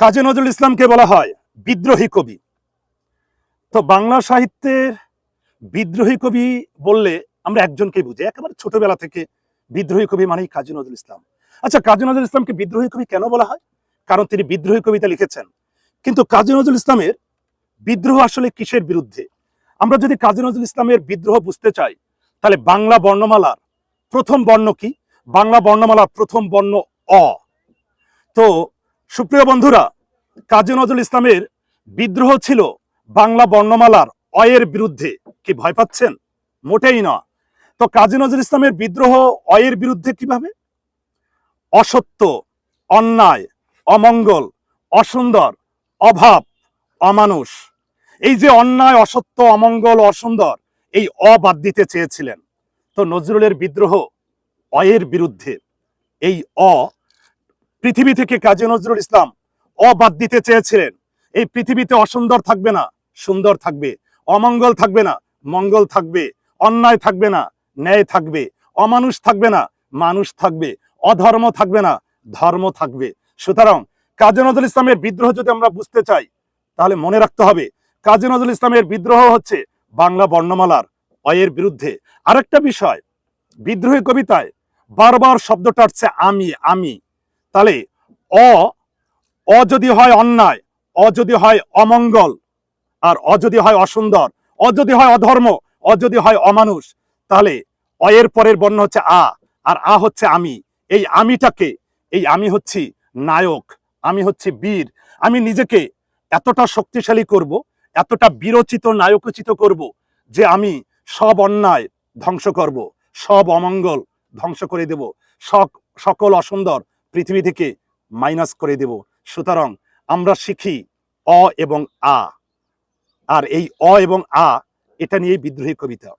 কাজী নজরুল ইসলামকে বলা হয় বিদ্রোহী কবি। তো বাংলা সাহিত্যের বিদ্রোহী কবি বললে আমরা একজনকেই বুঝি, একেবারে ছোটবেলা থেকে বিদ্রোহী কবি মানেই কাজী নজরুল ইসলাম। আচ্ছা, কাজী নজরুল ইসলামকে বিদ্রোহী কবি কেন বলা হয়? কারণ তিনি বিদ্রোহী কবিতা লিখেছেন। কিন্তু কাজী নজরুল ইসলামের বিদ্রোহ আসলে কিসের বিরুদ্ধে? আমরা যদি কাজী নজরুল ইসলামের বিদ্রোহ বুঝতে চাই, তাহলে বাংলা বর্ণমালার প্রথম বর্ণ কি? বাংলা বর্ণমালার প্রথম বর্ণ অ। তো সুপ্রিয় বন্ধুরা, কাজী নজরুল ইসলামের বিদ্রোহ ছিল বাংলা বর্ণমালার অয়ের বিরুদ্ধে। কি ভয় পাচ্ছেন? মোটেই না। তো কাজী নজরুল ইসলামের বিদ্রোহ অয়ের বিরুদ্ধে কিভাবে? অসত্য, অন্যায়, অমঙ্গল, অসুন্দর, অভাব, অমানুষ, এই যে অন্যায়, অসত্য, অমঙ্গল, অসুন্দর, এই বাদ দিতে চেয়েছিলেন। তো নজরুলের বিদ্রোহ অয়ের বিরুদ্ধে। এই পৃথিবী থেকে কাজী নজরুল ইসলাম বাদ দিতে চেয়েছিলেন। এই পৃথিবীতে অসুন্দর থাকবে না, সুন্দর থাকবে। অমঙ্গল থাকবে না, মঙ্গল থাকবে। অন্যায় থাকবে না, ন্যায় থাকবে। অমানুষ থাকবে না, মানুষ থাকবে। অধর্ম থাকবে না, ধর্ম থাকবে। সুতরাং কাজী নজরুল ইসলামের বিদ্রোহ যদি আমরা বুঝতে চাই, তাহলে মনে রাখতে হবে কাজী নজরুল ইসলামের বিদ্রোহ হচ্ছে বাংলা বর্ণমালার অয়ের বিরুদ্ধে। আরেকটা বিষয়, বিদ্রোহী কবিতায় বারবার শব্দটা হচ্ছে আমি আমি। তাহলে অ যদি হয় অন্যায়, যদি হয় অমঙ্গল, আর যদি হয় অসুন্দর, যদি হয় অধর্ম, যদি হয় অমানুষ, তাহলে অয়ের পরের বর্ণ হচ্ছে আর হচ্ছে আমি। এই আমিটাকে, এই আমি হচ্ছি নায়ক, আমি হচ্ছে বীর। আমি নিজেকে এতটা শক্তিশালী করব, এতটা বীরোচিত নায়কোচিত করব, যে আমি সব অন্যায় ধ্বংস করব, সব অমঙ্গল ধ্বংস করে দেব, সকল অসুন্দর পৃথিবী থেকে মাইনাস করে দেব। সুতরাং আমরা শিখি এবং আর এই এবং এটা নিয়ে বিদ্রোহী কবিতা।